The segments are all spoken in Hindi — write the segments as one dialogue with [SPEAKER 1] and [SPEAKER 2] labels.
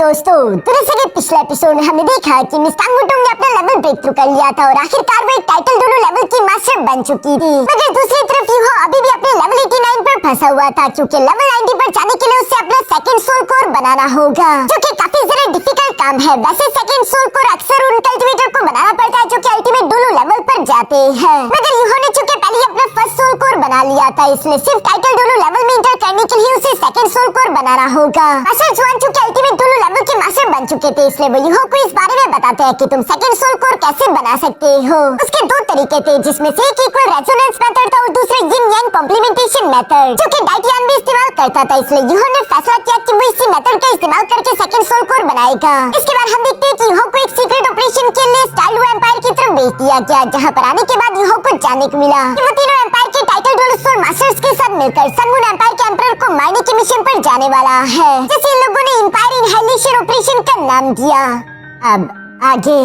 [SPEAKER 1] दोस्तों, तुरंत के पिछले एपिसोड में हमने देखा कि मिस टांग वुटोंग ने अपना लेवल ब्रेक थ्रू कर लिया था और आखिरकार वो एक टाइटल डोलो लेवल की मास्टर बन चुकी थी। मगर दूसरी तरफ यूहो अभी भी अपने लेवल 89 पर फंसा हुआ था, क्योंकि लेवल 90 पर जाने के लिए उसे अपना सेकंड सोल कोर बनाना होगा, जो कि काफी ज्यादा डिफिकल्ट काम है। वैसे सेकंड सोल कोर अक्सर उन कल्टिवेटर को बनाना पड़ता है जो कि अल्टीमेट डोलो लेवल पर जाते हैं। मगर यूहो ने चूंकि पहले अपना फर्स्ट सोल कोर बना लिया था, इसलिए सिर्फ टाइटल डोलो लेवल में इंटर करने के लिए उसे सेकंड सोल कोर बनाना होगा। असल जुआन चूंकि अल्टीमेट डोलो लेवल के मास्टर बन चुके थे, इसलिए वो यूहो को इस बारे में बताते हैं कि तुम सेकंड सोल कोर कैसे बना सकते हो। उसके दो तरीके थे, जिसमें से एक इक्वल रेजोनेंस मेथड था और दूसरा यिन यांग कॉम्प्लीमेंटेशन मेथड, जो कि डाइटियान भी इस्तेमाल करता था। इसलिए यूहो ने फैसला किया कि वो इसी मेथड का इस्तेमाल करके सेकंड सोल कोर बनाएगा। इसके बाद हम देखते हैं कि यूहो को एक सीक्रेट ऑपरेशन के लिए स्टाइल एम्पायर की तरफ भेज दिया गया, जहां पर आने के बाद यूहो को जानने को मिला कि वो तीनों एम्पायर के टाइटल डोलो सोल मास्टर्स के साथ मिलकर सन मून एम्पायर के एम्परर को मारने के मिशन पर जाने वाला है, जिसे इन लोगों ने एम्पायर इनहाइलेशन ऑपरेशन का नाम दिया। अब आगे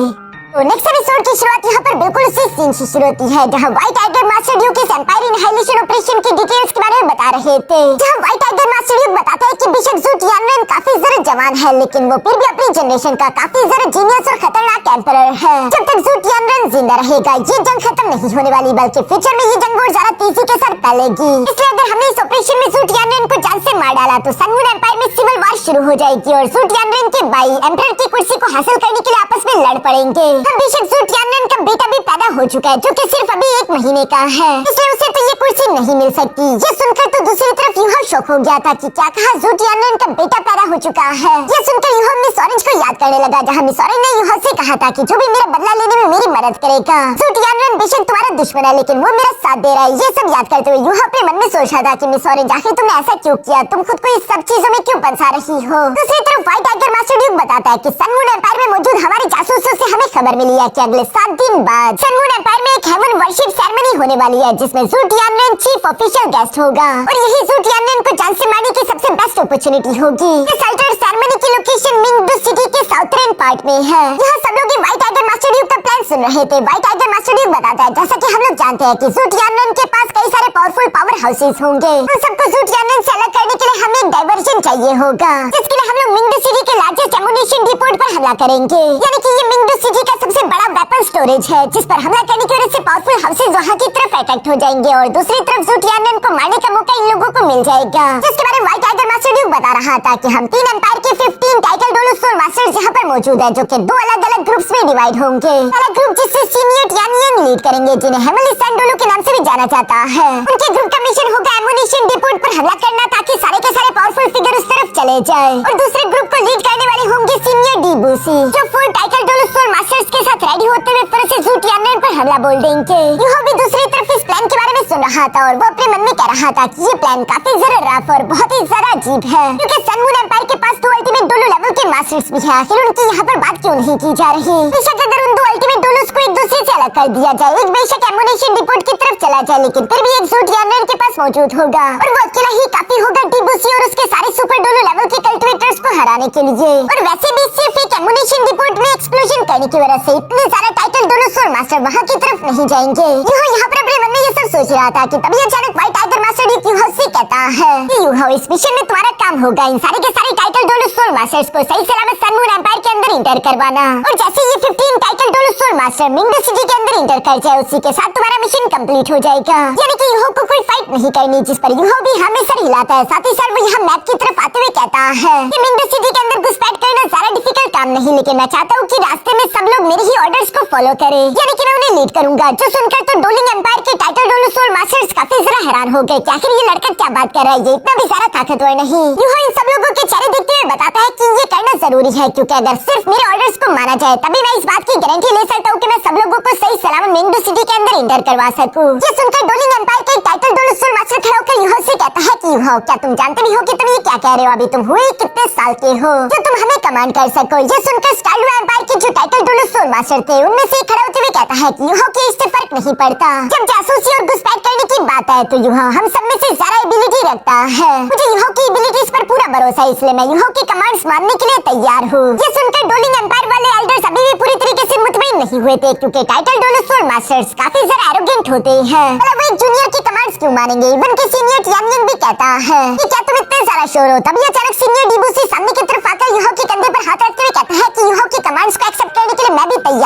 [SPEAKER 1] तो नेक्स्ट एपिसोड की शुरुआत यहाँ पर बिल्कुल उसी सीन से शुरू होती है, जहाँ व्हाइट टाइगर मास्टर ड्यूक इस एम्पायर इनहाइलेशन ऑपरेशन की डिटेल्स के बारे में बता रहे थे। जहाँ व्हाइट टाइगर मास्टर ड्यूक बताता है कि बेशक ज़ू टियानरेन काफी ज्यादा जवान है, लेकिन वो फिर भी अपनी जनरेशन का काफी ज्यादा जीनियस और खतरनाक एम्परर है। जब तक ज़ू टियानरेन जिंदा रहेगा, ये जंग खत्म नहीं होने वाली, बल्कि फ्यूचर में ये जंग और ज्यादा तेजी के साथ फैलेगी। इसलिए अगर हमने इस ऑपरेशन में ज़ू टियानरेन को जान से मार डाला, तो सन मून एम्पायर में सिविल वॉर शुरू हो जाएगी और ज़ू टियानरेन के भाई एम्परर की कुर्सी को हासिल करने के लिए आपस में लड़ पड़ेंगे। बेशक ज़ू टियानरेन का बेटा भी पैदा हो चुका है, जो कि सिर्फ अभी 1 महीने का है, इसलिए उसे तो ये कुर्सी नहीं मिल सकती। ये सुनकर तो दूसरी तरफ यूहो शॉक हो गया था कि क्या कहा, ज़ू टियानरेन का बेटा पैदा हो चुका है। ये सुनकर यूहो मिस ऑरेंज को याद करने लगा, जहाँ मिस ऑरेंज ने यूहो से कहा था कि जो भी मेरा बदला लेने में मेरी मदद करेगा। ज़ू टियानरेन बेशक तुम्हारा दुश्मन है, लेकिन वो मेरा साथ दे रहा है। ये सब याद करते हुए यूहो अपने मन में सोच रहा था कि मिस ऑरेंज, आखिर तुमने ऐसा क्यों किया? तुम खुद को इस सब चीजों में क्यों फंसा रही हो? दूसरी तरफ व्हाइट टाइगर मास्टर ड्यूक बताता है कि सन मून एम्पायर में मौजूद हमारे जासूसों से हमें खबर मिली है कि अगले 7 दिन बाद सन मून एम्पायर में एक हेवन वर्शिप सेरेमनी होने वाली है, जिसमें ज़ू टियानरेन चीफ ऑफिशियल गेस्ट होगा और यही ज़ू टियानरेन को जान से मारने की सबसे बेस्ट अपॉर्चुनिटी होगी। इस अल्टर सेरेमनी की लोकेशन मिंगडू सिटी के साउथर्न पार्ट में है। यहाँ सब लोग व्हाइट टाइगर मास्टर ड्यूक का प्लान सुन रहे थे। व्हाइट टाइगर मास्टर ड्यूक बताता है, जैसा कि हम लोग जानते हैं कि ज़ू टियानरेन के पास कई सारे पावरफुल पावर हाउसेस होंगे। उन सबको ज़ू टियानरेन से अलग करने के लिए हमें एक डाइवर्जन चाहिए होगा, जिसके लिए हम लोग मिंगडू सिटी के लार्जेस्ट एमुनिशन डिपोट पर हमला करेंगे। यानी कि ये मिंगडू सिटी का सबसे बड़ा वेपन स्टोरेज है, जिस पर हमला करने की वजह से पावरफुल हाउसेस वहाँ की तरफ अटैक हो जाएंगे और दूसरी तरफ ज़ू टियानरेन को मारने का मौका इन लोगों को मिल जाएगा। जिसके बारे में व्हाइट टाइगर मास्टर ड्यूक बता रहा था कि हम 3 एम्पायर के 15 टाइटल डोलो सोल मास्टर्स यहाँ पर मौजूद है, जो कि 2 अलग-अलग ग्रुप्स में डिवाइड होंगे। पहला ग्रुप जिससे सीनियर टियानियन लीड करेंगे, जिन्हें हेवनली सैंड डोलो के नाम से भी जाना जाता है। उनके ग्रुप का मिशन होगा एमुनिशन डिपोट पर हमला करना, ताकि सारे के सारे पावरफुल फिगर उस तरफ चले जाए। और दूसरे ग्रुप को लीड करने वाले होंगे सीनियर डीबूसी, जो 4 टाइटल डोलो सोल मास्टर्स के साथ रेडी होते हुए फिर से ज़ू टियानरेन पर हमला बोल देंगे। यूहो भी दूसरी तरफ इस प्लान के बारे में सुन रहा था और वो अपने मन में कह रहा था कि ये प्लान काफी ज्यादा रफ और बहुत ही ज्यादा अजीब है, क्योंकि सन मून एम्पायर के पास 2 अल्टीमेट डोलो लेवल के मास्टर्स भी हैं। आखिर उनकी यहाँ पर बात क्यों नहीं की जा रही? बेशक अगर उन 2 अल्टीमेट डोलोस को एक दूसरे से अलग कर दिया जाए, एक बेशक एमुनिशन डिपोट की तरफ चला जाए, लेकिन फिर भी एक ज़ू टियानरेन के पास मौजूद होगा और वो अकेला ही काफी होगा डीबूसी और उसके सारे सुपर डोलो लेवल के कल्टिवेटर्स को हराने के लिए। और वैसे भी सिर्फ एक एमुनिशन डिपोट में एक्सप्लोजन करने की वजह से इतने सारे टाइटल डोलो सोल मास्टर वहाँ की तरफ नहीं जाएंगे। यूहो यहाँ पर अपने मन में ये सब सोच रहा था कि तभी अचानक व्हाइट टाइगर मास्टर ड्यूक यूहो से कहता है कि यूहो, इस मिशन में तुम्हारा काम होगा इन सारे के सारे टाइटल डोलो सोल मास्टर्स को सही सलामत सन मून एम्पायर के अंदर इंटर करवाना। और जैसे ये 15 टाइटल डोलो सोल मास्टर मिंगडू सिटी के अंदर इंटर कर जाए, उसी के साथ तुम्हारा मिशन कंप्लीट हो जाएगा। यानी कि यूहो को कोई फाइट नहीं करनी, जिस पर यूहो भी हमेशा हिलाता है। साथ ही साथ वो यहाँ मैप की तरफ आते हुए कहता है कि मिंगडू सिटी के अंदर घुसपैठ करना ज्यादा डिफिकल्ट काम नहीं, लेकिन मैं चाहता हूँ कि रास्ते में सब लोग मेरे ही ऑर्डर्स को फॉलो करें, यानी कि मैं उन्हें लीड करूंगा। जो सुनकर तो डोलिंग एम्पायर के टाइटल डोलो सोल मास्टर्स काफी जरा हैरान हो गए कि आखिर ये लड़का क्या बात कर रहा है, ये इतना भी सारा ताकतवर नहीं। यूहो इन सब लोगों के चेहरे देखते हुए बताता है कि ये करना जरूरी है, क्योंकि अगर सिर्फ मेरे ऑर्डर्स को माना जाए, तभी मैं इस बात की गारंटी ले सकता हूँ कि मैं सब लोगों को सही सलामत मिंगडू सिटी के अंदर इंटर करवा सकूं। ये सुनकर डोलिंग एम्पायर के टाइटल डोलो सोल मास्टर खड़ा होकर यूहो से कहता है कि यूहो, क्या तुम जानते भी हो कि तुम ये क्या कह रहे हो? अभी तुम हुए कितने साल के हो जो तुम हमें कमांड कर सको? ये सुनकर स्टाइल एम्पायर के जो टाइटल डोलो सोल मास्टर थे, उनमें से खड़ा होते हुए कहता है कि यूहो के इससे फर्क नहीं पड़ता। जब जासूसी और घुसपैठ करने की बात है तो यूहो हम सब में से ज्यादा एबिलिटी रखता है। मुझे यूहो की एबिलिटीज पर पूरा भरोसा है, इसलिए मैं यूहो के कमांड्स मानने के लिए तैयार हूँ। ये सुनकर डोलिंग एम्पायर वाले एल्डर्स अभी भी पूरी तरीके से मुतमईन नहीं हुए थे, क्योंकि टाइटल डोलो सोल मास्टर्स काफी ज्यादा एरोगेंट होते हैं। मतलब वो एक जूनियर की कमांड्स क्यों मानेंगे? इवन के सीनियर टियानरेन भी कहता है कि क्या तुम इतने ज्यादा श्योर हो? तभी अचानक सीनियर डीबूसी सामने की तरफ आकर यूहो के कंधे पर हाथ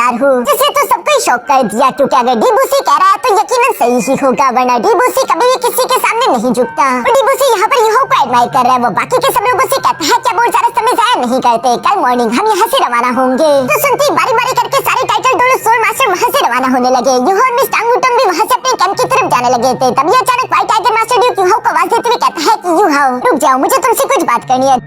[SPEAKER 1] तैयार हूँ, जिससे तो सबको शॉक कर दिया, क्योंकि अगर डीबूसी कह रहा है तो यकीनन सही ही होगा, वरना डीबूसी कभी भी किसी के सामने नहीं झुकता। और डीबूसी यहाँ पर यूहो को एडमायर कर रहा है, वो बाकी के सब लोगों से कहता है कि बहुत ज्यादा समय जाया नहीं करते, कल मॉर्निंग हम यहाँ से रवाना होंगे। तो सुनते ही बारी बारी करके सारे टाइटल डोलो सोल मास्टर वहाँ से रवाना होने लगे। यूहो और मिस टांगुटोंग भी वहाँ से अपने कैंप की तरफ जाने लगे थे। तभी अचानक व्हाइट टाइगर मास्टर ड्यूक यूहो को आवाज देते हुए कहता है कि यूहो रुक जाओ, मुझे तुमसे कुछ बात करनी है।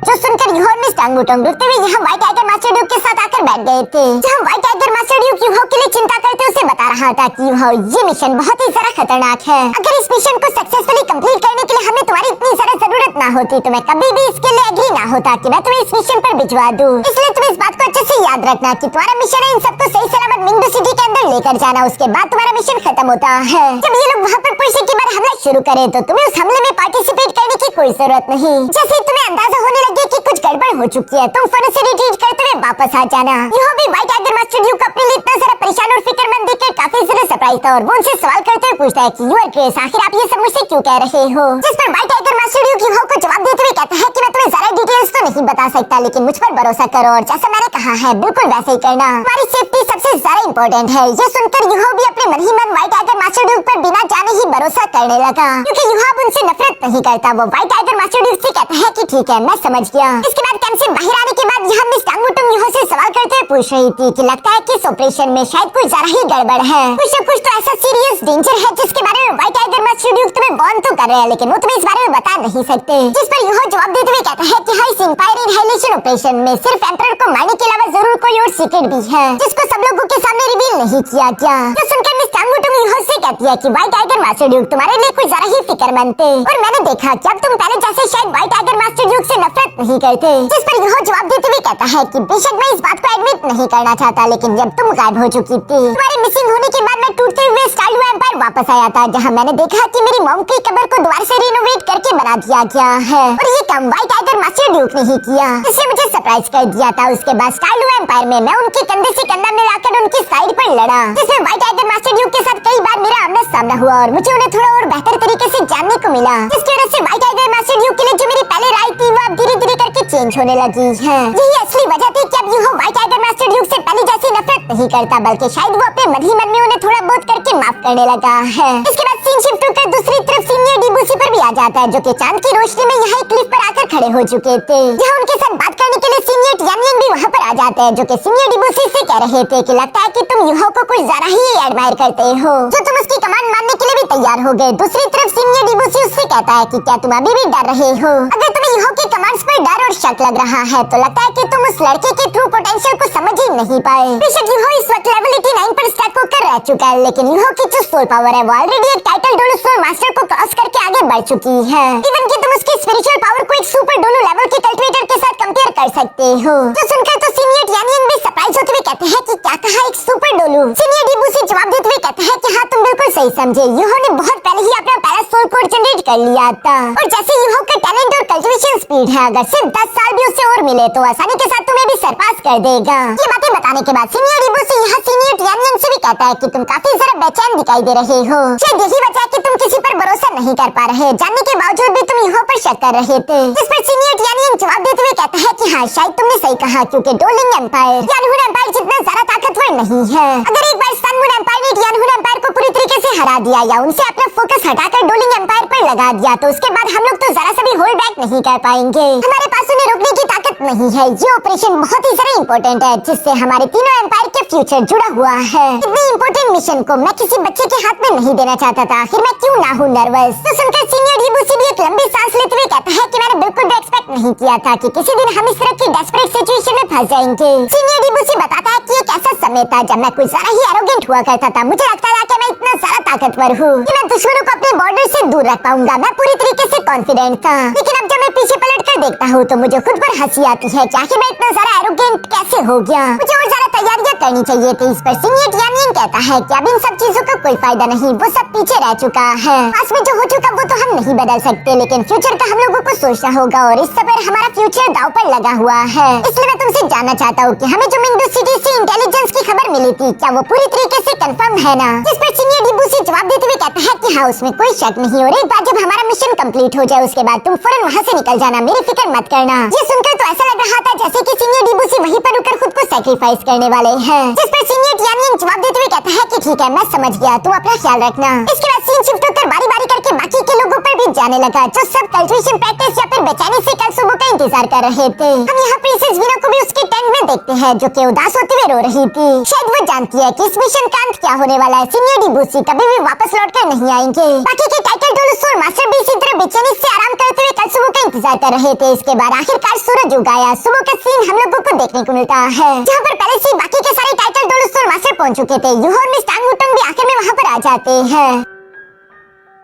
[SPEAKER 1] जो सुनकर यूहो और मिस टांगुटोंग रुकते हुए यहाँ व्हाइट टाइगर मास्टर ड्यूक के साथ आकर बैठ गए थे। जहाँ व्हाइट टाइगर मास्टर ड्यूक यूहो के लिए चिंता करते उसे बता रहा था कि यूहो ये मिशन बहुत ही ज्यादा खतरनाक है, अगर इस मिशन को सक्सेसफुली कंप्लीट करने के लिए हमें तुम्हारी इतनी ज्यादा जरूरत ना होती तो मैं कभी भी इसके लिए एग्री ना होता कि मैं तुम्हें इस मिशन पर भिजवा दूं। इसलिए तुम इस बात को अच्छे से याद रखना कि तुम्हारा मिशन है इन सबको सही सलामत मिंगडू सिटी के अंदर लेकर जाना, उसके बाद तुम्हारा मिशन खत्म होता है। जब ये लोग वहाँ पर पुलिस के बाद हमला शुरू करे तो तुम्हें उस हमले में पार्टिसिपेट करने की कोई जरूरत नहीं। जैसे तुम्हें अंदाजा होने लगे कि कुछ गड़बड़ हो चुकी है, तुम फौरन से रिट्रीट करते हुए वापस आ जाना। यूहो भी व्हाइट टाइगर मास्टर ड्यूक अपने लिए इतना सारा परेशान और फिक्रमंद देखकर काफी ज्यादा सरप्राइज था, और वो उनसे सवाल करते हुए पूछता है कि यूर ग्रेस आखिर आप ये सब मुझसे क्यों कह रहे हो। जिस पर व्हाइट टाइगर मास्टर ड्यूक यूहो को जवाब देते हुए कहता है कि मैं तुम्हें सारा डिटेल्स तो नहीं बता सकता, लेकिन मुझ पर भरोसा करो और जैसा मैंने कहा है बिल्कुल वैसे ही करना, हमारी सेफ्टी सबसे ज्यादा इम्पोर्टेंट है। ये सुनकर यूहो भी अपने मन ही मन व्हाइट टाइगर मास्टर ड्यूक पर बिना जाने ही भरोसा करने लगा, क्योंकि यूहो अब उनसे नफरत नहीं करता। वो व्हाइट टाइगर मास्टर ड्यूक से कहता है कि ठीक है मैं समझ गया। इसके बाद कैंप से बाहर आने के बाद यहाँ मिस टांगुटोंग यूहो से सवाल करते हुए पूछ रही थी कि लगता है कि इस ऑपरेशन में शायद कुछ ज्यादा ही गड़बड़ है, कुछ न कुछ तो ऐसा सीरियस डेंजर है जिसके बारे में व्हाइट टाइगर मास्टर ड्यूक तुम्हें वार्न तो कर रहे हैं, लेकिन वो तुम्हें इस बारे में बता नहीं सकते। जिस पर यूहो जवाब देते हुए कहता है कि हाँ, इस एम्पायर इनहाइलेशन ऑपरेशन में सिर्फ एम्परर को मारने के अलावा जरूर कोई और सीक्रेट भी है जिसको सब लोगों के सामने रिवील नहीं किया गया। तो सुनकर मिस टांगुटोंग यूहो से कहती है कि व्हाइट टाइगर मास्टर ड्यूक तुम्हारे लिए कुछ ज्यादा ही फिक्रमंद थे, और मैंने देखा कि अब तुम पहले जैसे शायद व्हाइट टाइगर मास्टर ड्यूक से नफरत नहीं करते। जिस पर यूहो जवाब देते हुए कहता है कि बेशक मैं इस बात को एडमिट नहीं करना चाहता, लेकिन जब तुम गायब हो चुकी थी, तुम्हारे मिसिंग होने के बाद मैं टूटते हुए स्टाइलुआ एम्पायर वापस आया था, जहां मैंने देखा कि मेरी मॉम की कब्र को दोबारा से रिनोवेट करके बना दिया गया है, और ये काम व्हाइट टाइगर मास्टर ड्यूक ने ही किया, इससे मुझे सरप्राइज कर दिया था। उसके बाद स्टाइलुआ एम्पायर में मैं उनके कंधे से कंधा मिलाकर उनकी साइड पर लड़ा, जिसमें व्हाइट टाइगर मास्टर ड्यूक के साथ कई बार मेरा आमना सामना हुआ और मुझे उन्हें थोड़ा और बेहतर तरीके से जानने को मिला, जिसकी वजह से व्हाइट टाइगर मास्टर ड्यूक के लिए जो मेरी पहले राय थी वो अब धीरे धीरे करके चेंज होने लगी है। यही असली वजह थी कि अब यूहो व्हाइट टाइगर मास्टर ड्यूक से पहले जैसी नफरत नहीं करता, बल्कि शायद वो अपने मन ही मन में उन्हें थोड़ा बहुत करके माफ करने लगा है। इसके बाद सीन शिफ्ट होकर दूसरी तरफ सीनियर डीबूसी पर भी आ जाता है, जो कि चांद की रोशनी में यहाँ एक क्लिफ पर आकर खड़े हो चुके थे, जहाँ उनके साथ बात करने के लिए सीनियर टियानयिंग भी वहाँ पर आ जाते हैं, जो कि सीनियर डीबूसी से कह रहे थे कि लगता है कि तुम यूहो को कुछ ज्यादा ही एडमायर करते हो, जो तुम उसकी कमांड मानने के लिए भी तैयार हो गए। दूसरी तरफ सीनियर डीबूसी उससे कहता है कि क्या तुम अभी भी डर रहे हो, अगर तुम्हें यूहो के कमांड्स पर डर और शक लग रहा है तो लगता है कि तुम उस लड़के के ट्रू पोटेंशियल को समझ ही नहीं पाए। बेशक यूहो इस वक्त लेवल 89 पर स्टक होकर रह चुका है, लेकिन यूहो की जो सोल पावर है वो ऑलरेडी एक टाइटल डोलो सोल मास्टर को क्रॉस करके आगे बढ़ चुकी है। इवन कि तुम उसकी स्पिरिचुअल पावर को एक सुपर डोलो लेवल के कल्टिवेटर के साथ कंपेयर कर सकते हो। तो सुनकर तो सीनियर टियानयिंग भी सरप्राइज होते हुए कहते हैं कि क्या कहा एक सुपर डोलो। सीनियर डीबूसी जवाब देते हुए कहता है कि हाँ तुम बिल्कुल सही समझे, यूहो ने बहुत पहले ही अपना पहला सोल कोड जनरेट कर लिया था, और जैसे यूहो का टैलेंट और कल्टिवेशन स्पीड है, अगर सिर्फ 10 साल भी उससे और मिले तो आसानी के साथ तुम्हें भी सरपास कर देगा। ये बातें बताने के बाद सीनियर डीबूसी यहाँ सीनियर टियानयिंग से भी कहता है कि तुम काफी जरा बेचैन दिखाई दे रहे हो, शायद यही वजह है कि तुम किसी पर भरोसा नहीं कर पा रहे, जानने के बावजूद भी तुम यूहो पर शक कर रहे थे। जिस पर सीनियर टियानयिंग जवाब देते हुए कहता है कि हाँ शायद तुमने सही कहा, क्योंकि डोलिंग एम्पायर यानहुन एम्पायर जितना ज्यादा ताकतवर नहीं है। अगर एक बार सनमून एम्पायर ने यानहुन एम्पायर को पूरी तरीके से हरा दिया या उनसे अपना फोकस हटाकर डोलिंग एम्पायर पर लगा दिया तो उसके बाद हम लोग तो जरा सा भी होल्ड बैक नहीं कर पाएंगे, हमारे पास उन्हें रोकने की ताकत नहीं है। ये ऑपरेशन बहुत ही ज्यादा इम्पोर्टेंट है, जिससे हमारे तीनों एम्पायर के फ्यूचर जुड़ा हुआ है। इतनी इम्पोर्टेंट मिशन को मैं किसी बच्चे के हाथ में नहीं देना चाहता था, आखिर मैं क्यों ना हूँ नर्वस। तो सुनकर सीनियर डीबूसी भी एक लंबी सांस लेते हुए कहता है कि मैंने बिल्कुल भी एक्सपेक्ट नहीं किया था कि किसी दिन हम इस तरह की डेस्परेट सिचुएशन में फंस जाएंगे। सीनियर डीबूसी बताता है कि एक ऐसा समय था जब मैं कुछ ज्यादा ही एरोगेंट हुआ करता था, मुझे लगता था कि मैं इतना ज्यादा ताकतवर हूँ कि मैं दुश्मनों को अपने बॉर्डर से दूर रख पाऊंगा, मैं पूरी तरीके से कॉन्फिडेंट था। लेकिन अब जब मैं पीछे पलट कर देखता हूँ तो मुझे खुद पर हंसी आती है कि आखिर मैं इतना ज्यादा एरोगेंट कैसे हो गया, मुझे और ज्यादा तैयारियां करनी चाहिए थी। इस पर सीनियर टियानयिंग कहता है कि अब इन सब चीजों का कोई फायदा नहीं, वो सब पीछे रह चुका है, पास में जो हो चुका वो तो हम नहीं बदल सकते, लेकिन फ्यूचर का हम लोगों को सोचना होगा, और इस समय हमारा फ्यूचर दांव पर लगा हुआ है। इसलिए मैं तुमसे जानना चाहता हूँ कि हमें जो मिंगडू सिटी से इंटेलिजेंस की खबर मिली थी क्या वो पूरी तरीके से कंफर्म है ना। जिस पर सीनियर डीबूसी जवाब देते हुए कहता है कि हाँ उसमें कोई शक नहीं, और एक बार जब हमारा मिशन कंप्लीट हो जाए उसके बाद तुम फौरन वहाँ से निकल जाना, मेरी फिक्र मत करना। ये सुनकर तो ऐसा लग रहा था जैसे कि सीनियर डिबूसी वहीं पर रुककर खुद को सैक्रिफाइस करने वाले हैं। जिस पर सीनियर टियानयिंग जवाब देते हुए कहता है कि ठीक है, मैं समझ गया, तुम अपना ख्याल रखना। इसके बाद सीन शिफ्ट होकर बारी बारी करके बाकी के लोगों पर भी जाने लगा जो सब कल्टिवेशन प्रैक्टिस या फिर बेचैनी से कल सुबह का इंतजार कर रहे थे। हम यहाँ प्रिंसेस वीना को भी उसके टेंट में देखते हैं जो कि उदास होते हुए रो रही थी। शायद वो जानती है कि इस मिशन का अंत क्या होने वाला है। सीनियर डिबूसी कभी भी वापस लौटकर नहीं आएंगे। बाकी के टाइटल डोलोसोर मास्टर भी इसी तरह बेचैनी से आराम करते हुए कल सुबह का इंतजार कर रहे थे। इसके बाद आखिरकार सूरज उग आया। सुबह का सीन हम लोगों को देखने को मिलता है जहाँ पर पहले से बाकी के सारे टाइटल डोलोसोर मास्टर पहुंच चुके थे। यूहो और मिस टांग वुटंग भी आखिर में वहाँ पर आ जाते हैं।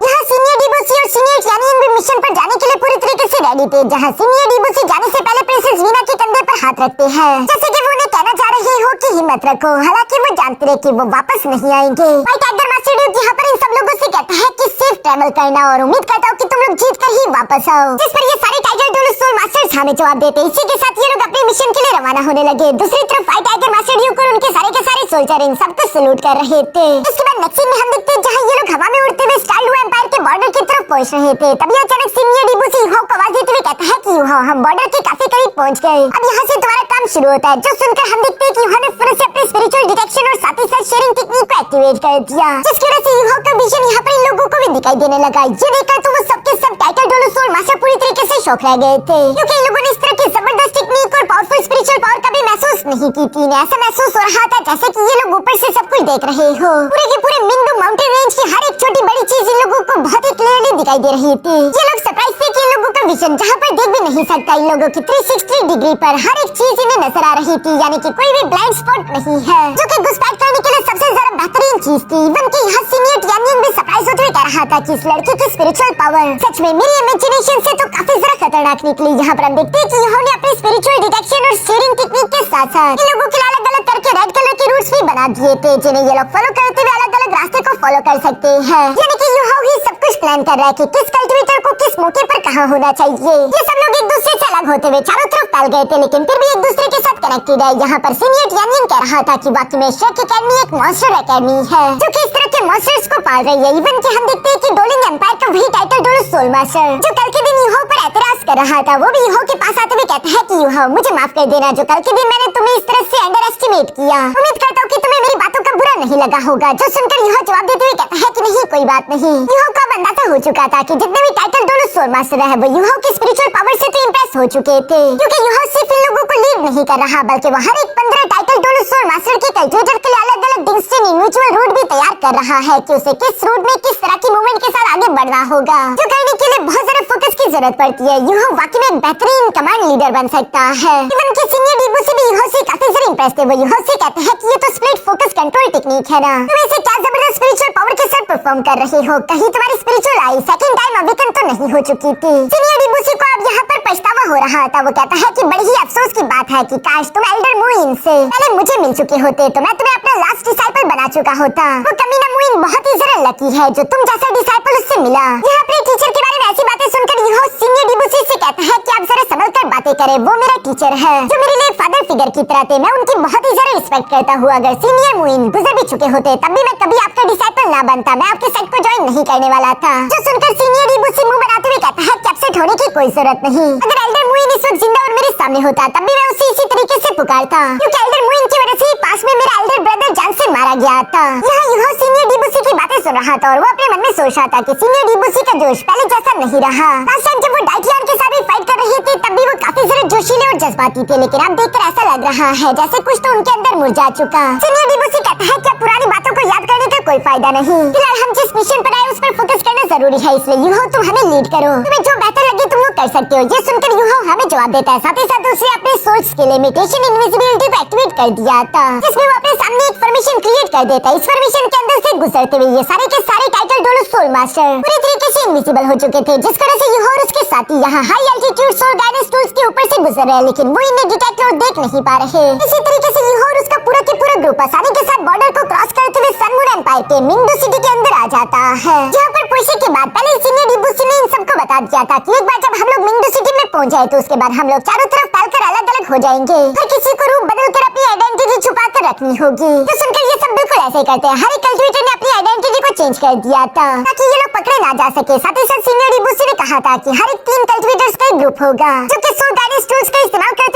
[SPEAKER 1] यहाँ सीनियर डिबूसी और सीनियर टियानयिंग भी मिशन पर जाने के लिए पूरी तरीके से रेडी थे। जहाँ सीनियर डिबूसी जाने से पहले प्रिंसेस वीना के कंधे पर हाथ रखते हैं जैसे कि वो उन्हें कहना चाह रहे हो कि हिम्मत रखो। हालांकि वो जानते रहे कि वो वापस नहीं आएंगे। व्हाइट टाइगर मास्टर ड्यूक यहाँ पर इन सब लोगों से कहता है कि सेफ ट्रैवल करना और उम्मीद करता हूँ कि तुम लोग जीत कर ही वापस आओ। जिस पर ये सारे टाइगर डोलोसोर मास्टर्स हमें जवाब देते। इसी के साथ ये लोग अपने मिशन के लिए रवाना होने लगे। दूसरी तरफ व्हाइट टाइगर मास्टर ड्यूक और उनके सारे के सारे सोल्जर इन सबको सैल्यूट कर रहे थे। इसके बाद नेक्स्ट सीन में हम देखते हैं जहाँ ये लोग हवा में उड़ते हुए स्टारलू एम्पायर के बॉर्डर की तरफ पहुंच रहे थे। तभी अचानक सीनियर डिबूसी यूहो को आवाज देते हुए कहता है कि यूहो, हम बॉर्डर के काफी करीब पहुंच गए। अब यहाँ से तुम्हारा काम शुरू होता है। जो सुनकर हम देखते हैं कि यूहो ने फिर से अपने स्पिरिचुअल डिटेक्शन और साथ ही साथ शेयरिंग टेक्निक को एक्टिवेट कर दिया जिसकी वजह से यूहो का विजन यहाँ पर इन लोगों को भी दिखाई देने लगा। ये देखकर तो वो सबके सब टाइटल डोलोसोर मास्टर पूरी तरीके से शॉक रह गए थे क्योंकि इन लोगों ने इस तरह की जबरदस्त टेक्निक और पावरफुल स्पिरिचुअल पावर कभी महसूस नहीं की थी। ऐसा महसूस हो रहा था जैसे कि ये लोग ऊपर से सब कुछ देख रहे हो। पूरे के पूरे मिंगडू माउंटेन रेंज की हर एक छोटी बड़ी चीज इन लोगों को बहुत ही क्लियरली दिखाई दे रही थी। ये लोग सरप्राइज थे कि इन लोगों का विजन जहाँ पर देख भी नहीं सकता, इन लोगों की 360 डिग्री पर हर एक चीज इन्हें नजर आ रही थी। यानी कि कोई भी ब्लाइंड स्पॉट नहीं है जो कि घुसपैठ करने के लिए सबसे ज्यादा बेहतरीन चीज थी। इवन कि यहाँ सीनियर टियानयिंग भी सरप्राइज होते हुए कह रहा था कि इस लड़के की स्पिरिचुअल पावर सच में मेरी इमेजिनेशन से तो काफी ज्यादा खतरनाक निकली। यहाँ पर हम देखते हैं कि इन्होंने अपनी स्पिरिचुअल डिटेक्शन और शेयरिंग टेक्निक के साथ साथ इन लोगों के अलग अलग करके रेड कलर के रूट्स भी बना दिए थे जिन्हें ये लोग फॉलो करते हुए अलग अलग रास्ते को फॉलो कर सकते हैं। यानी कि यूहो ही सब कुछ प्लान कर रहा है कि किस कल्टिवेटर को किस मौके पर कहाँ होना चाहिए। ये सब लोग एक दूसरे से अलग होते हुए चारों तरफ फैल गए थे लेकिन फिर भी एक दूसरे के साथ कनेक्टेड है। यहाँ पर सीनियर टियानयिंग कह रहा था कि वाकई में शेक एकेडमी एक मॉन्स्टर एकेडमी है जो कि इस तरह के मॉन्स्टर्स को पाल रही है। इवन कि हम देखते हैं कि डोलिंग एम्पायर का वही टाइटल डोलोसोर मास्टर जो कल के दिन यूहो पर एतराज कर रहा था वो भी यूहो के पास आते हुए कहता है कि यूहो, मुझे माफ कर देना जो कल के दिन मैंने तुम्हें इस तरह से अंडर एस्टिमेट किया। उम्मीद करता हूँ कि तुम्हें मेरी बातों का बुरा नहीं लगा होगा। जो सुनकर यूहो जवाब देते हुए कहता है कि नहीं, कोई बात नहीं। यूहो का अंदाजा हो चुका था कि जितने भी टाइटल डोलोसोर मास्टर है वो यूहो की स्पिरिचुअल पावर से तो इंप्रेस हो चुके थे क्योंकि यूहो सिर्फ इन लोगों को लीड नहीं कर रहा बल्कि वो हर एक 15 टाइटल डोलोसोर मास्टर के कल्टिवेटर के लिए अलग अलग डिस्टिंक्ट इंडिविजुअल रूट भी तैयार कर रहा है कि उसे किस रूट में किस तरह की मूवमेंट के साथ आगे बढ़ना होगा जो करने के लिए बहुत ज्यादा फोकस की जरूरत पड़ती है। यूहो वाकई में बेहतरीन कमांड लीडर बन सकता है। इवन कि सीनियर डिबूसी भी यूहो से काफी ज्यादा इंप्रेस थे। वो यूहो से कहते हैं कि ये तो स्प्लिट फोकस कंट्रोल टेक्निक है ना, तुम इसे क्या जबरदस्त स्पिरिचुअल पावर के साथ परफॉर्म कर रहे हो। कहीं तुम्हारी स्पिरिचुअल आई सेकंड टाइम अवेकन तो नहीं हो चुकी थी। सीनियर डिबूसी को अब यहाँ पर पछतावा हो रहा था। वो कहता है कि बड़ी ही अफसोस की बात है कि काश तुम एल्डर मुइन से पहले मुझे मिल चुके होते तो मैं तुम्हें अपना लास्ट डिसाइपल बना चुका होता। वो कमीना मुइन बहुत ही जरा लकी है जो तुम जैसा डिसाइपल उससे मिला। यहाँ अपने टीचर के बारे में ऐसी बातें सुनकर यूहो सीनियर डिबूसी से कहता है कि आप जरा संभल कर बातें करें। वो मेरा टीचर है जो मेरे लिए फादर फिगर की तरह थे। मैं उनकी बहुत ही ज्यादा रिस्पेक्ट करता हूँ। अगर सीनियर मुइन गुजर भी चुके होते तब भी मैं कभी आपका डिसाइपल ना बनता। मैं आपके सेट को ज्वाइन नहीं करने वाला था। जो सुनकर सीनियर डिबूसी मुंह बनाते हुए कहता है कि अपसेट होने की कोई जरूरत नहीं। अगर एल्डर मुइन इस वक्त जिंदा और मेरे सामने होता तब भी मैं उसे इसी तरीके से पुकारता क्योंकि एल्डर मुइन की वजह से पास में मेरा एल्डर ब्रदर जान से मारा गया था। यहाँ यूहो सीनियर डिबूसी की बातें सुन रहा था और वो अपने मन में सोच रहा था कि सीनियर डिबूसी का जोश पहले जैसा नहीं रहा। लास्ट टाइम जब वो डाइटियान के साथ भी फाइट कर रहे थे तब भी वो काफी ज्यादा जोशीले और जज्बाती थे लेकिन अब देखकर ऐसा लग रहा है जैसे कुछ तो उनके अंदर मुरझा चुका। सीनियर डिबूसी कहता है कि पुरानी बातों को याद करने का कोई फायदा नहीं। फिलहाल हम जिस मिशन पर आए उस पर फोकस करना जरूरी है। इसलिए यूहो तुम हमें लीड करो, तुम्हें जो बेहतर लगे तुम वो कर सकते हो। ये सुनकर यूहो हमें जवाब देता है। साथ ही साथ उसने अपने सोर्स के लिए इमिटेशन इनविजिबिलिटी को एक्टिवेट कर दिया था जिसमें वो अपने सामने एक फॉर्मेशन क्रिएट कर देता है। इस फॉर्मेशन के अंदर से गुजरते हुए ये सारे के सारे टाइटल डोलोसोर मास्टर पूरी तरीके से इनविजिबल हो चुके थे जिस तरह से यूहो और उसके साथी यहाँ high altitude soul guidance tools के ऊपर से गुजर रहे हैं लेकिन वो इन्हें डिटेक्ट और देख नहीं पा रहे। इसी तरीके से यूहो और उसका पूरा के पूरा ग्रुप आसानी के साथ बॉर्डर को क्रॉस करते हुए सनमून एम्पायर के मिंगडू सिटी के अंदर आ जाता है जहाँ पर पुष्टि के बाद पहले सीनियर डिबूसी ने इन सबको बता दिया था कि एक बार जब हम लोग मिंगडू सिटी में पहुंच जाए तो उसके बाद हम लोग चारों तरफ फैलकर अलग अलग हो जाएंगे। हर किसी को रूप बदलकर अपनी आइडेंटिटी छुपा कर रखनी होगी। तो सुनकर ये सब बिल्कुल ऐसे ही करते हैं। हर एक कल्टिवेटर ने अपनी आइडेंटिटी को चेंज कर दिया था ताकि ये लोग पकड़े ना जा सके। साथ ही साथ सीनियर डिबूसी ने कहा था कि हर एक 3 कल्टिवेटर्स का एक ग्रुप होगा जो कि सोल गाइडेंस टूल्स का इस्तेमाल करते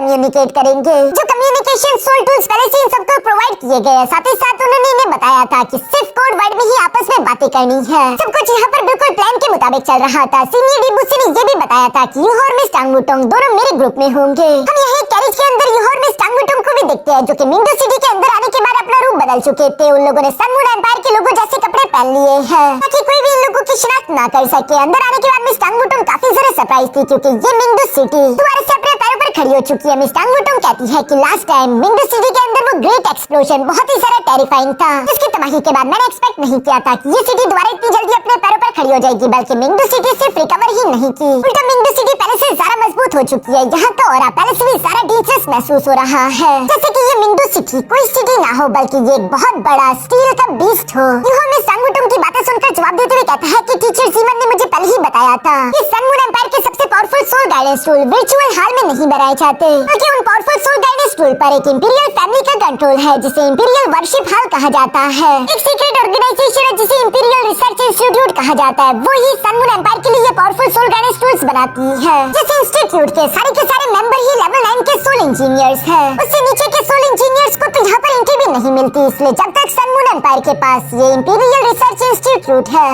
[SPEAKER 1] कम्युनिकेट करेंगे। जो कम्युनिकेशन सोल टूल्स पहले से इन सबको प्रोवाइड किए गए, साथ ही साथ उन्होंने इन्हें बताया था कि सिर्फ कोड वर्ड में ही आपस में बातें करनी है। सब कुछ यहाँ पर बिल्कुल प्लान के मुताबिक चल रहा था। सीनियर डिबूसी ने ये भी बताया था कि यूहो और मिस टांगवुटोंग दोनों मेरे ग्रुप में होंगे। हम यहाँ कैरेज के अंदर यूहो और मिस टांगवुटोंग को भी देखते हैं, जो कि मिंगडो सिटी के अंदर आने के बाद अपना रूप बदल चुके थे। उन लोगों ने सनमून एम्पायर के लोगों जैसे कपड़े पहन लिए हैं ताकि कोई भी इन लोगों की शिनाख्त ना कर सके। अंदर आने के बाद मिस टांगवुटोंग काफी ज्यादा सरप्राइज थी, क्योंकि ये मिंगडो सिटी दोबारा से अपने पैरों पर खड़ी हो चुकी है। मिस टांगवुटोंग कहती है कि लास्ट टाइम मिंगडो सिटी के अंदर वो ग्रेट एक्सप्लोजन बहुत ही सारा टेरिफाइंग था, जिसकी तबाही के बाद मैंने एक्सपेक्ट नहीं किया था कि ये सिटी दोबारा इतनी जल्दी अपने पैरों पर खड़ी हो जाएगी। बल्कि मिंगडो सिटी सिर्फ रिकवर ही नहीं की, उल्टा मिंगडो सिटी पहले से ज्यादा मजबूत हो चुकी है। यहाँ का ऑरा पहले से भी ज्यादा डेंजरस महसूस हो रहा है, जैसे कि ये मिंगडो सिटी कोई सिटी ना हो बल्कि ये एक बहुत बड़ा स्टील का बीस्ट हो। यूहो मिस टांगवुटोंग की बातें सुनकर जवाब देते हुए कहता है कि टीचर जीवन ने मुझे पहले ही बताया था कि सनमून एम्पायर के सबसे powerful soul guidance tool virtual hall में नहीं बनाए जाते, बल्कि उन पावरफुल सोल गाइडेंस टूल पर एक इंपीरियल फैमिली का कंट्रोल है, जिसे इंपीरियल वर्शिप हाल कहा जाता है। एक सीक्रेट ऑर्गेनाइजेशन है जिसे इंपीरियल रिसर्च इंस्टीट्यूट कहा जाता है। वो ही सनमून एम्पायर के लिए पावरफुल सोल गाइडेंस टूल्स बनाती है। जिस इंस्टीट्यूट के सारे मेंबर ही लेवल 9 के सोल इंजीनियर्स हैं। उससे नीचे के सोल इंजीनियर्स को तो यहाँ पर एंट्री भी नहीं मिलती, इसलिए जब तक सनमून एम्पायर के पास ये इंपीरियल रिसर्च इंस्टीट्यूट है,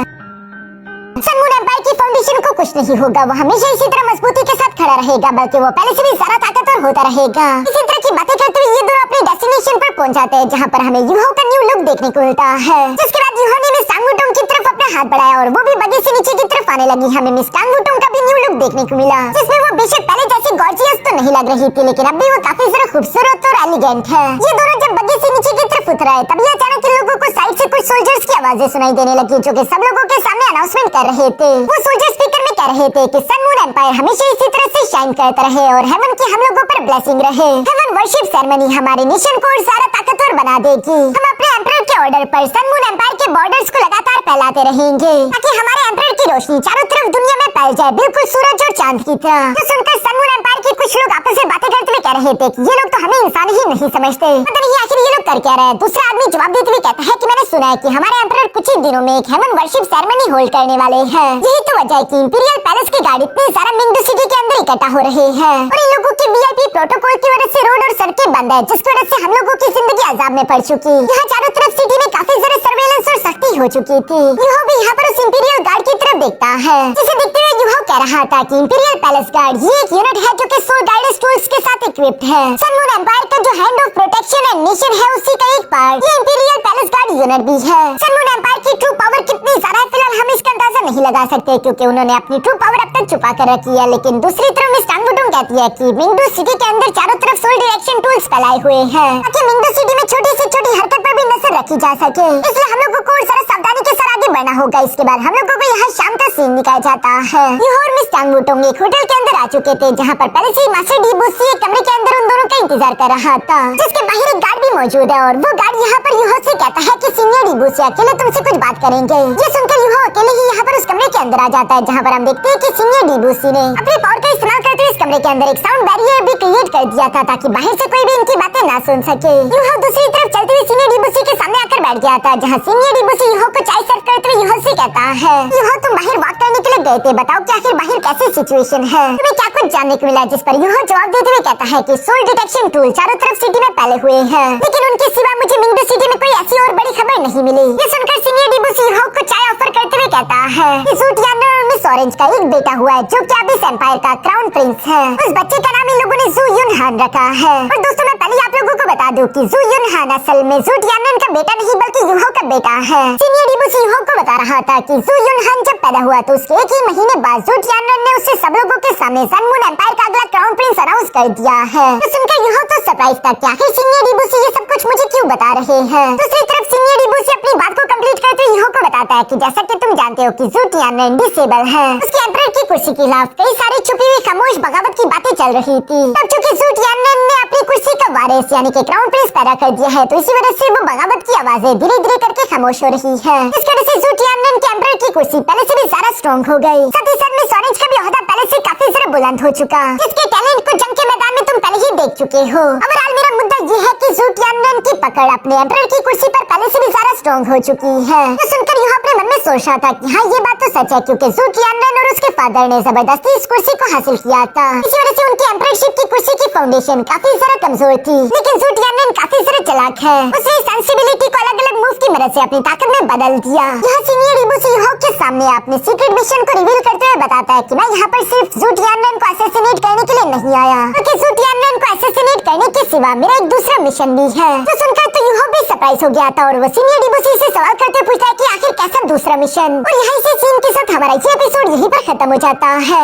[SPEAKER 1] सनमून एम्पायर की फाउंडेशन को कुछ नहीं होगा। वो हमेशा इसी तरह मजबूती के साथ खड़ा रहेगा, बल्कि वो पहले से भी ज्यादा ताकतवर होता रहेगा। इसी तरह की बातें करते हुए ये दोनों अपने डेस्टिनेशन पर पहुंच जाते हैं, जहाँ पर हमें यूहो का न्यू लुक देखने को मिलता है। जिसके बाद यूहो ने मिस टांगवुटोंग की तरफ अपना हाथ बढ़ाया और वो भी बगी से नीचे की तरफ आने लगी। हमें मिस टांगवुटोंग का भी न्यू लुक देखने को मिला, जिसमें वो बेशक पहले जैसी गॉर्जियस तो नहीं लग रही थी, लेकिन अब भी वो काफी ज्यादा खूबसूरत और एलिगेंट है। ये दोनों जब बगी से नीचे की तरफ उतरे, तभी अचानक इन लोगों को साइड से कुछ सोल्जर्स की आवाजें सुनाई देने लगी, जो कि सब लोगों के सामने अनाउंसमेंट कर रहे थे। वो सोल्जर स्पीकर में कह रहे थे कि सनमून एम्पायर हमेशा इसी तरह से शाइन करता रहे और हेवन की हम लोगों पर ब्लेसिंग रहे। हेवन वर्शिप सेरेमनी हमारे नेशन को और ज्यादा ताकतवर बना देगी। हम अपने एम्परर के ऑर्डर पर सनमून एम्पायर के बॉर्डर्स को लगातार फैलाते रहेंगे, ताकि हमारे एम्परर की रोशनी चारों तरफ दुनिया में फैल जाए, बिल्कुल सूरज और चांद की तरह। तो सुनकर सनमून एम्पायर के कुछ लोग आपस में बातें करते हुए कह रहे थे कि ये लोग तो हमें इंसान ही नहीं समझते, पता नहीं आखिर ये लोग कर क्या रहे हैं। दूसरा आदमी जवाब देते हुए कहता है कि मैंने सुना है कि हमारे एम्परर कुछ ही दिनों में एक हेवन वर्शिप सेरेमनी होल्ड करने वाले हैं। यही तो वजह है कि इंपीरियल पैलेस की गाड़ी इतनी सारा मिंगडो सिटी के अंदर इकट्ठा हो रहे हैं, और इन लोगों के वीआईपी प्रोटोकॉल की वजह से रोड और सड़कें बंद है, जिसकी वजह से हम लोगों की जिंदगी अजाब में पड़ चुकी। यहाँ चारों तरफ सिटी में काफी ज्यादा सर्वेलेंस और सख्ती हो चुकी थी। यूहो भी यहाँ पर उस इंपीरियल गार्ड की तरफ देखता है, जिसे देखते हुए यूहो कह रहा था कि इंपीरियल पैलेस गार्ड ये एक यूनिट है जो कि सोल गाइडेंस टूल्स के साथ इक्विप्ड है। सनमून एम्पायर का जो hand of protection and nation है, उसी का एक पार्ट ये इंपीरियल पैलेस गार्ड यूनिट भी है। सनमून एम्पायर की ट्रू पावर कितनी ज्यादा है फिलहाल हम इसका अंदाजा नहीं लगा सकते, क्योंकि उन्होंने अपनी ट्रू पावर अब तक छुपा कर रखी है। लेकिन दूसरी तरफ मिस टांगवुटोंग कहती है कि मिंगडो सिटी के अंदर चारों तरफ सोल डायरेक्शन टूल्स फैलाए हुए हैं, ताकि मिंगडो सिटी में छोटी से छोटी हरकत पर भी नजर रखी जा सके। इसलिए हम लोगों को जरा सावधानी के साथ आगे बढ़ना होगा। इसके बाद हम लोगों को यहाँ शाम का सीन दिखाया जाता है। यूहो और मिस टांगवुटोंग एक होटल के अंदर आ चुके थे, जहाँ पर पहले से ही मास्टर डिबूसी एक कमरे के अंदर उन दोनों का इंतजार कर रहा था, जिसके बाहर एक गार्ड भी मौजूद है। और वो गार्ड यहाँ पर यूहो से कहता है कि सीनियर डिबूसी अकेले तुमसे कुछ बात करेंगे। ये सुनकर यूहो अकेले ही यहाँ पर उस कमरे के अंदर आ जाता है, जहाँ पर हम देखते हैं कि सीनियर डिबूसी ने अपने पावर का इस्तेमाल करते हुए इस कमरे के अंदर एक साउंड बैरियर भी क्रिएट कर दिया था, ताकि बाहर से कोई भी इनकी बातें ना सुन सके। यूहो दूसरी तरफ चलते हुए सीनियर डिबूसी के सामने आकर बैठ गया था, जहाँ सीनियर डिबूसी यूहो को चाय सर्व करते हुए यूहो से कहता है, यूहो तुम बाहर वॉक करने के लिए गए थे, बताओ कि आखिर बाहर कैसी सिचुएशन है, तुम्हें क्या कुछ जानने को मिला। जिस पर यूहो जवाब देते हुए कहता है कि सोल डिटेक्शन टूल चारों तरफ सिटी में फैले हुए हैं, लेकिन उनके सिवा मुझे मिंगडो सिटी में कोई ऐसी और बड़ी खबर नहीं मिली। ये सुनकर सीनियर डिबूसी यूहो को चाय ऑफर करते हुए कहता है कि ज़ूटियानर और मिस ऑरेंज का एक बेटा हुआ है, जो कि अभी एम्पायर का क्राउन प्रिंस है। उस बच्चे का नाम इन लोगों ने जू युनहान रखा है। और दोस्तों मैं पहले आप लोगों को बता दूं कि जू युनहान असल में ज़ूटियानर का बेटा नहीं बल्कि यूहो का बेटा है। सीनियर डिबूसी यूहो को बता रहा था कि जू युनहान जब पैदा हुआ तो उसके एक ही महीने बाद ज़ूटियानर ने उसे सब लोगों के सामने सनमून एम्पायर का अगला क्राउन प्रिंस अनाउंस कर दिया है। तो सुनकर यूहो तो सरप्राइज था कि आखिर सीनियर डिबूसी ये सब कुछ मुझे क्यों बता रहे हैं। दूसरी तरफ सीनियर डिबूसी अपनी बात को कंप्लीट करते यूहो को बताता है कि जैसा कि तुम जानते हो कि ज़ूटियानर डिसेबल है, उसके एम्परर की कुर्सी के खिलाफ कई सारी छुपी हुई खामोश बगावत की बातें चल रही थी। तब चूंकि ज़ूटियानर ने अपनी कुर्सी का वारिस यानी कि क्राउन प्रिंस पैदा कर दिया है, तो इसी वजह से वो बगावत की आवाजें धीरे धीरे करके खामोश हो रही है। इस वजह से ज़ूटियानर के एम्परर की कुर्सी पहले से भी ज्यादा स्ट्रॉन्ग हो गई। साथ ही साथ मिस ऑरेंज का भी ओहदा पहले से काफी ज्यादा बुलंद हो चुका, जिसके टैलेंट को जंग के मैदान में तुम पहले ही देख चुके हो। ओवरऑल मेरा मुद्दा ये है कि ज़ूटियानर की पकड़ अपने एम्परर की कुर्सी पर पहले से भी ज्यादा स्ट्रॉन्ग हो चुकी है। ये सुनकर यूहो अपने मन में सोच रहा था कि हाँ ये बात तो सच है, क्योंकि ज़ूटियानर और उसके फादर ने जबरदस्ती इस कुर्सी को हासिल किया था। इसी वजह से उनकी एम्पररशिप की कुर्सी की फाउंडेशन काफी ज्यादा कमजोर थी, लेकिन जू टियानमेन काफी ज्यादा चालाक है। उसने सेंसिबिलिटी को अलग अलग मूव की मदद से अपनी ताकत में बदल दिया। यहाँ सीनियर इबुशी हॉक के सामने अपने सीक्रेट मिशन को रिवील करते हुए बताता है कि मैं यहाँ पर सिर्फ जू टियानमेन को असैसिनेट करने के लिए नहीं आया, बल्कि जू टियानमेन को असैसिनेट करने के सिवा मेरा एक दूसरा मिशन भी है। तो सुनकर तो यूहो भी सरप्राइज हो गया था और वो सीनियर इबुशी से सवाल करते पूछता है कि आखिर कैसा दूसरा मिशन। और यहाँ से सीन के साथ हमारा ये एपिसोड यहीं पर खत्म हो जाता है।